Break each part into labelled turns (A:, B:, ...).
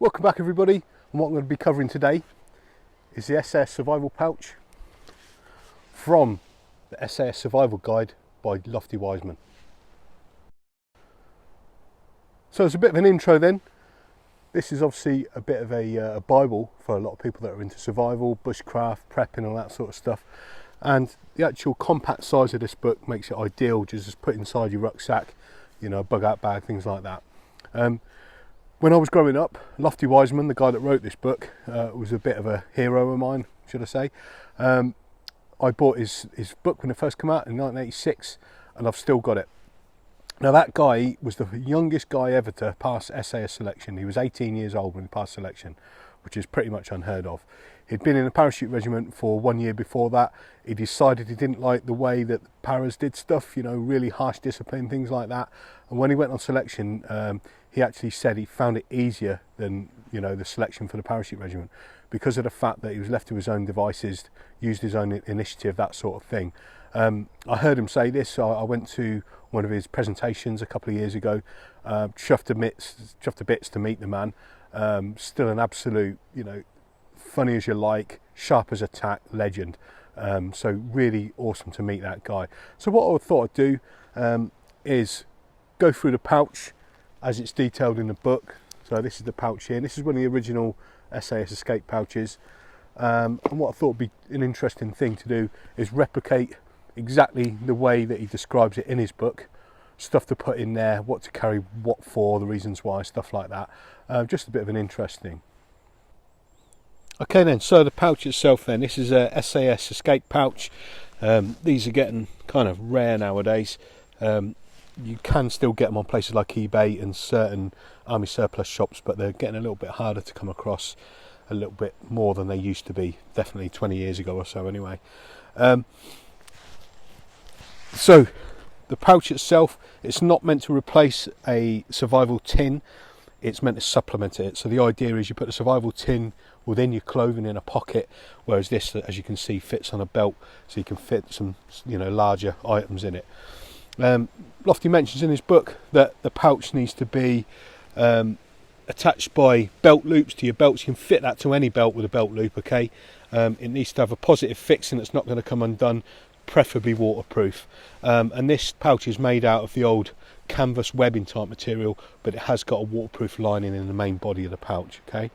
A: Welcome back everybody, and what I'm going to be covering today is the SAS Survival Pouch from the SAS Survival Guide by Lofty Wiseman. So as a bit of an intro then, this is obviously a bit of a bible for a lot of people that are into survival, bushcraft, prepping, all that sort of stuff. And the actual compact size of this book makes it ideal just to put inside your rucksack, you know, bug out bag, things like that. When I was growing up, Lofty Wiseman, the guy that wrote this book, was a bit of a hero of mine, should I say. I bought his book when it first came out in 1986, and I've still got it. Now that guy was the youngest guy ever to pass SAS selection. He was 18 years old when he passed selection, which is pretty much unheard of. He'd been in a parachute regiment for 1 year before that. He decided he didn't like the way that the paras did stuff, you know, really harsh discipline, things like that. And when he went on selection, he actually said he found it easier than, you know, the selection for the parachute regiment because of the fact that he was left to his own devices, used his own initiative, that sort of thing. I heard him say this. I went to one of his presentations a couple of years ago, chuffed to bits to meet the man. Still an absolute, you know, funny as you like, sharp as a tack, legend. So really awesome to meet that guy. So what I thought I'd do is go through the pouch as it's detailed in the book. So this is the pouch here. This is one of the original SAS Escape pouches. And what I thought would be an interesting thing to do is replicate exactly the way that he describes it in his book. Stuff to put in there, what to carry, what for, the reasons why, stuff like that. Just a bit of an interesting. Okay then, so the pouch itself then, this is a SAS Escape Pouch. These are getting kind of rare nowadays. You can still get them on places like eBay and certain army surplus shops, but they're getting a little bit harder to come across, a little bit more than they used to be, definitely 20 years ago or so anyway. So the pouch itself, it's not meant to replace a survival tin, it's meant to supplement it. So the idea is you put a survival tin within your clothing in a pocket, whereas this, as you can see, fits on a belt, so you can fit some, you know, larger items in it. Lofty mentions in his book that the pouch needs to be attached by belt loops to your belts. You can fit that to any belt with a belt loop, okay? It needs to have a positive fixing that's not going to come undone, preferably waterproof. And this pouch is made out of the old canvas webbing type material, but it has got a waterproof lining in the main body of the pouch, okay?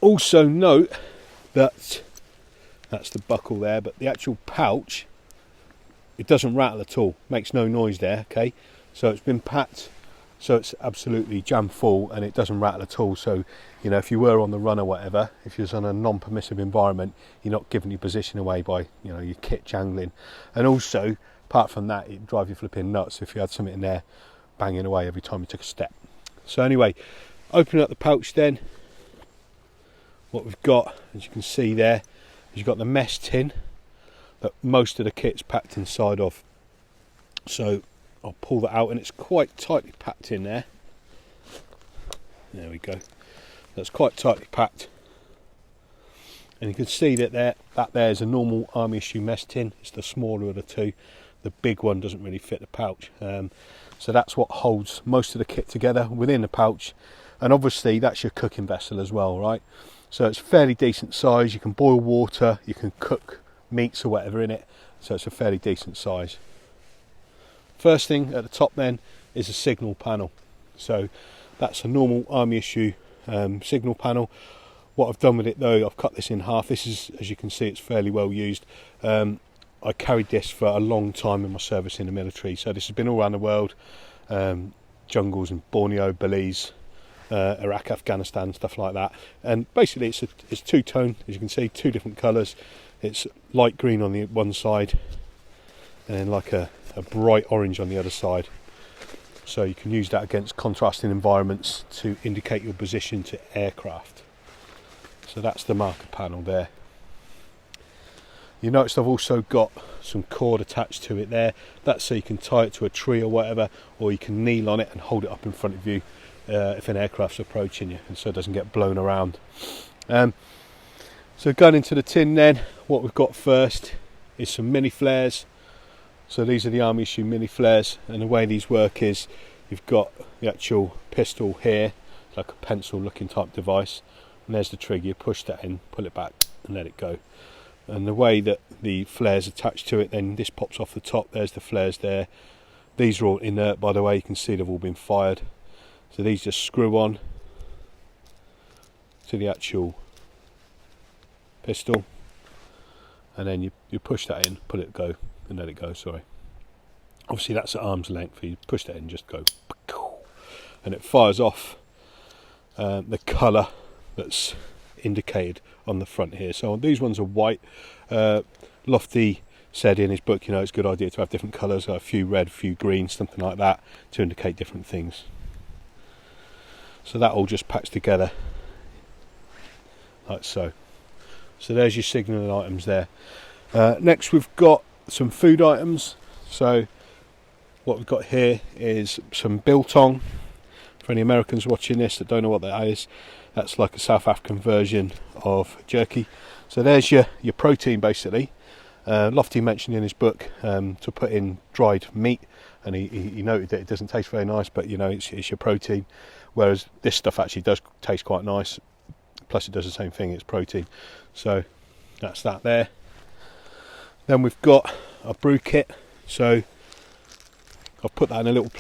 A: Also note that that's the buckle there, but the actual pouch, it doesn't rattle at all, makes no noise there, okay? So it's been packed, so it's absolutely jam full and it doesn't rattle at all. So, you know, if you were on the run or whatever, if you're on a non-permissive environment, you're not giving your position away by, you know, your kit jangling. And also, apart from that, it'd drive you flipping nuts if you had something in there banging away every time you took a step. So anyway, opening up the pouch then, what we've got, as you can see there, is you've got the mess tin that most of the kit's packed inside of. So I'll pull that out, and it's quite tightly packed in there. There we go. That's quite tightly packed, and you can see that there is a normal army issue mess tin. It's the smaller of the two. The big one doesn't really fit the pouch, so that's what holds most of the kit together within the pouch. And obviously that's your cooking vessel as well, right? So it's fairly decent size. You can boil water, you can cook meats or whatever in it, so it's a fairly decent size. First thing at the top then is a signal panel. So that's a normal army issue signal panel. What I've done with it though, I've cut this in half. This is, as you can see, it's fairly well used. I carried this for a long time in my service in the military, so this has been all around the world, jungles in Borneo, Belize, Iraq, Afghanistan, stuff like that. And basically it's two-tone, as you can see, two different colours. It's light green on the one side and then like a bright orange on the other side. So you can use that against contrasting environments to indicate your position to aircraft. So that's the marker panel there. You notice I've also got some cord attached to it there. That's so you can tie it to a tree or whatever, or you can kneel on it and hold it up in front of you if an aircraft's approaching you, and so it doesn't get blown around. So going into the tin then, what we've got first is some Miniflares. So these are the army issue Miniflares, and the way these work is you've got the actual pistol here, like a pencil looking type device, and there's the trigger. You push that in, pull it back and let it go. And the way that the flares attach to it, then this pops off the top. There's the flares there. These are all inert, by the way. You can see they've all been fired. So these just screw on to the actual pistol, and then you push that in, pull it go, and let it go. Sorry. Obviously that's at arm's length. You push that in, just go, and it fires off the colour that's indicated on the front here. So these ones are white. Lofty said in his book, it's a good idea to have different colours, a few red, a few green, something like that, to indicate different things. So that all just packs together like so. So there's your signalling items there. Next we've got some food items. So what we've got here is some Biltong. For any Americans watching this that don't know what that is, that's like a South African version of jerky. So there's your protein basically. Lofty mentioned in his book to put in dried meat, and he noted that it doesn't taste very nice, but it's your protein, whereas this stuff actually does taste quite nice, plus it does the same thing, it's protein. So that's that there. Then we've got a brew kit. So I've put that in a little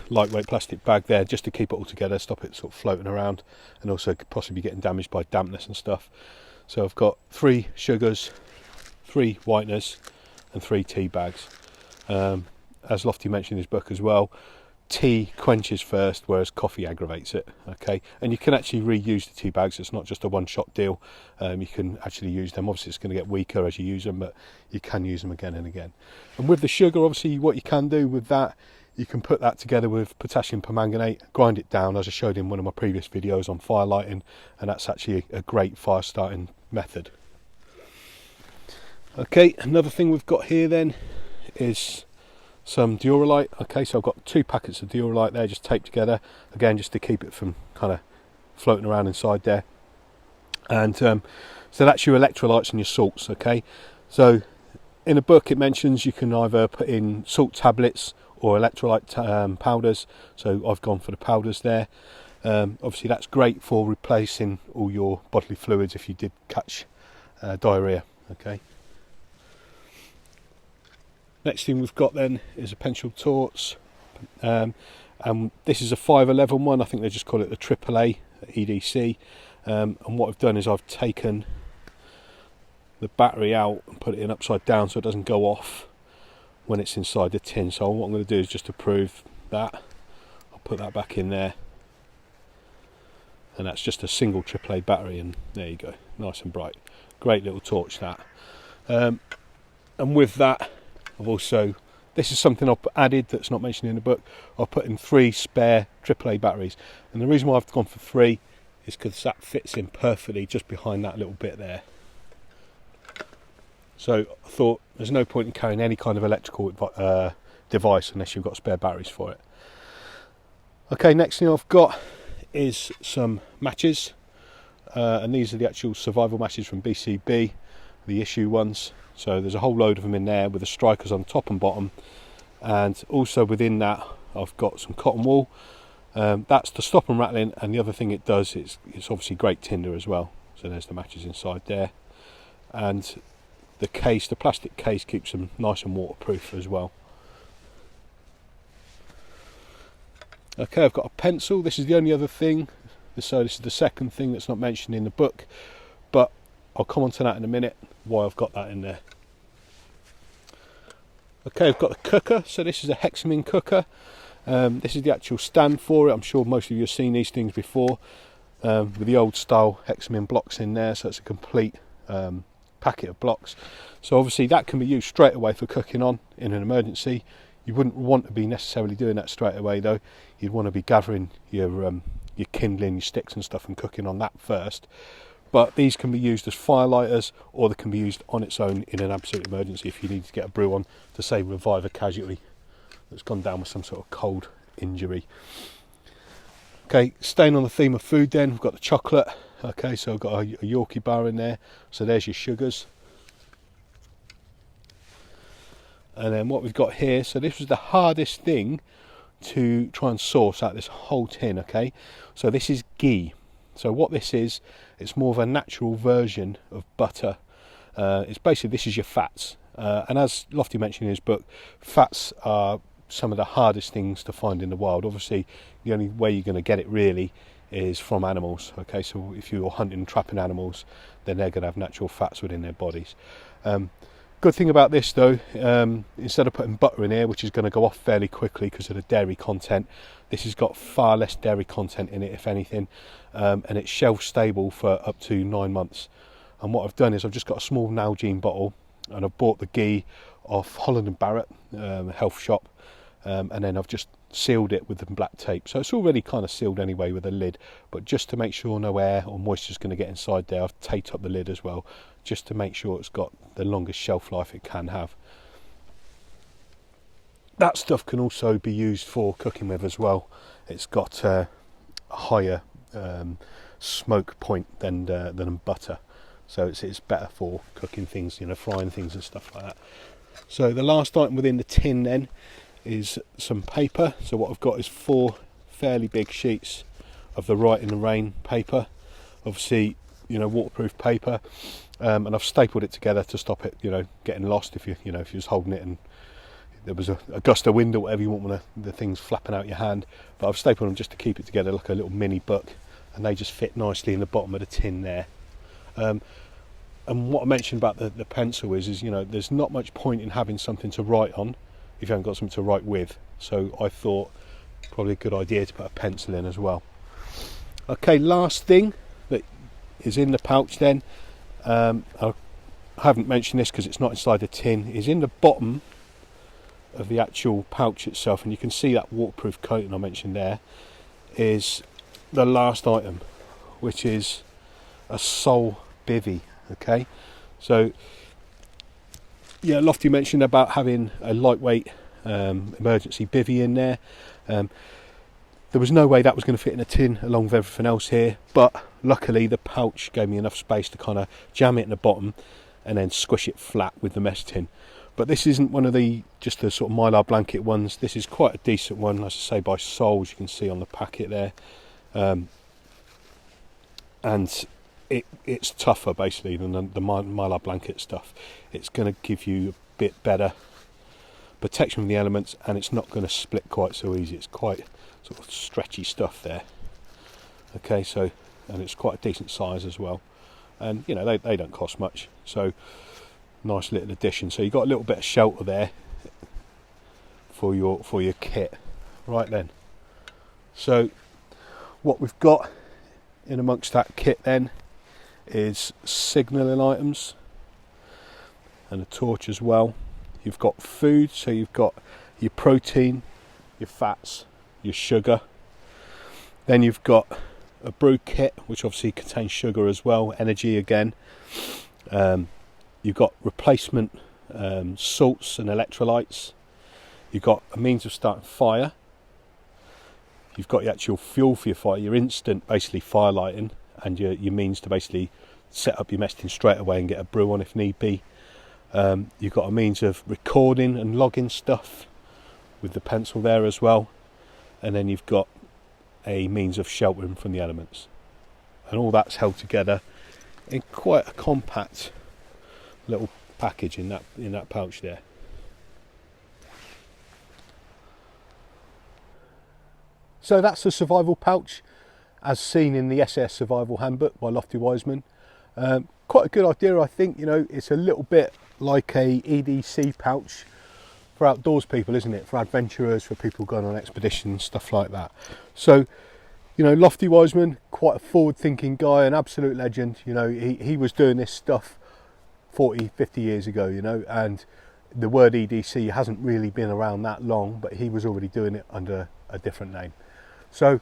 A: lightweight plastic bag there, just to keep it all together, stop it sort of floating around, and also possibly getting damaged by dampness and stuff. So I've got 3 sugars, 3 whiteners, and 3 tea bags. As Lofty mentioned in his book as well, tea quenches first, whereas coffee aggravates it. Okay, and you can actually reuse the tea bags. It's not just a one-shot deal. You can actually use them. Obviously, it's going to get weaker as you use them, but you can use them again and again. And with the sugar, obviously, what you can do with that, you can put that together with potassium permanganate, grind it down, as I showed in one of my previous videos on fire lighting, and that's actually a great fire starting method. Okay, another thing we've got here then is some Duralite. Okay, so I've got 2 packets of Duralite there, just taped together, again just to keep it from kind of floating around inside there. And so that's your electrolytes and your salts. Okay, so in a book it mentions you can either put in salt tablets or electrolyte powders, so I've gone for the powders there. Obviously that's great for replacing all your bodily fluids if you did catch diarrhea. Okay, next thing we've got then is a pencil torch, and this is a 511 one. I think they just call it the Aaa EDC. And what I've done is I've taken the battery out and put it in upside down so it doesn't go off when it's inside the tin. So what I'm going to do is, just to prove that, I'll put that back in there, and that's just a single AAA battery, and there you go, nice and bright. Great little torch that. And with that, I've also, this is something I've added that's not mentioned in the book, I've put in 3 spare AAA batteries, and the reason why I've gone for 3 is because that fits in perfectly just behind that little bit there. So I thought there's no point in carrying any kind of electrical device unless you've got spare batteries for it. Okay, next thing I've got is some matches, and these are the actual survival matches from BCB, the issue ones. So there's a whole load of them in there with the strikers on top and bottom, and also within that I've got some cotton wool. That's to stop them rattling, and the other thing it does is it's obviously great tinder as well. So there's the matches inside there, and the case, the plastic case, keeps them nice and waterproof as well. Okay, I've got a pencil. This is the only other thing, so this is the second thing that's not mentioned in the book, but I'll come on to that in a minute, why I've got that in there. Okay, I've got the cooker. So this is a Hexamine cooker. This is the actual stand for it. I'm sure most of you have seen these things before, with the old style Hexamine blocks in there. So it's a complete packet of blocks. So obviously that can be used straight away for cooking on in an emergency. You wouldn't want to be necessarily doing that straight away though. You'd want to be gathering your kindling, your sticks and stuff, and cooking on that first. But these can be used as fire lighters, or they can be used on its own in an absolute emergency if you need to get a brew on to, say, revive a casualty that's gone down with some sort of cold injury. Okay, staying on the theme of food then, we've got the chocolate. Okay, so I've got a Yorkie bar in there. So there's your sugars. And then what we've got here, so this was the hardest thing to try and source out this whole tin, okay? So this is ghee. So what this is, it's more of a natural version of butter. It's basically, this is your fats. And as Lofty mentioned in his book, fats are some of the hardest things to find in the wild. Obviously, the only way you're going to get it really is from animals, okay? So if you're hunting and trapping animals, then they're going to have natural fats within their bodies. Good thing about this though, instead of putting butter in here, which is going to go off fairly quickly because of the dairy content, this has got far less dairy content in it, if anything, and it's shelf stable for up to 9 months. And what I've done is I've just got a small Nalgene bottle, and I've bought the ghee off Holland and Barrett, health shop, and then I've just sealed it with the black tape. So it's already kind of sealed anyway with a lid, but just to make sure no air or moisture is going to get inside there, I've taped up the lid as well, just to make sure it's got the longest shelf life it can have. That stuff can also be used for cooking with as well. It's got a higher smoke point than butter, so it's better for cooking things, you know, frying things and stuff like that. So the last item within the tin then is some paper. So what I've got is 4 fairly big sheets of the Write in the Rain paper, obviously, you know, waterproof paper, and I've stapled it together to stop it, you know, getting lost if you was holding it and there was a gust of wind or whatever, you want the things flapping out your hand. But I've stapled them just to keep it together like a little mini book, and they just fit nicely in the bottom of the tin there. And what I mentioned about the pencil is, you know, there's not much point in having something to write on if you haven't got something to write with. So I thought probably a good idea to put a pencil in as well. Okay, last thing that is in the pouch then, I haven't mentioned this because it's not inside the tin, is in the bottom of the actual pouch itself, and you can see that waterproof coating I mentioned there, is the last item, which is a sole bivvy. Okay, so yeah, Lofty mentioned about having a lightweight emergency bivvy in there. There was no way that was going to fit in a tin along with everything else here, but luckily the pouch gave me enough space to kind of jam it in the bottom and then squish it flat with the mesh tin. But this isn't one of just the sort of mylar blanket ones. This is quite a decent one, as I say, by Soul, as you can see on the packet there, and it's tougher basically than the mylar blanket stuff. It's going to give you a bit better protection from the elements, and it's not going to split quite so easy. It's quite sort of stretchy stuff there. Okay, so, and it's quite a decent size as well, and you know, they don't cost much, so nice little addition. So you've got a little bit of shelter there for your kit. Right then, so what we've got in amongst that kit then is signalling items and a torch as well. You've got food, so you've got your protein, your fats, your sugar. Then you've got a brew kit, which obviously contains sugar as well, energy again. You've got replacement salts and electrolytes. You've got a means of starting fire. You've got your actual fuel for your fire, your instant basically fire lighting, and your means to basically set up your mesh tin straight away and get a brew on if need be. You've got a means of recording and logging stuff with the pencil there as well, and then you've got a means of sheltering from the elements, and all that's held together in quite a compact little package in that pouch there. So that's the survival pouch as seen in the SAS Survival Handbook by Lofty Wiseman. Quite a good idea, I think. You know, it's a little bit like a EDC pouch for outdoors people, isn't it? For adventurers, for people going on expeditions, stuff like that. So, you know, Lofty Wiseman, quite a forward-thinking guy, an absolute legend. You know, he was doing this stuff 40, 50 years ago, you know, and the word EDC hasn't really been around that long, but he was already doing it under a different name. So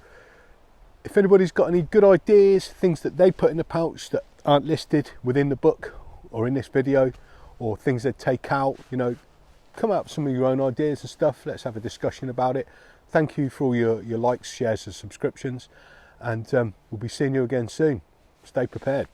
A: if anybody's got any good ideas, things that they put in the pouch that aren't listed within the book or in this video, or things they'd take out, you know, come up with some of your own ideas and stuff. Let's have a discussion about it. Thank you for all your likes, shares and subscriptions, and we'll be seeing you again soon. Stay prepared.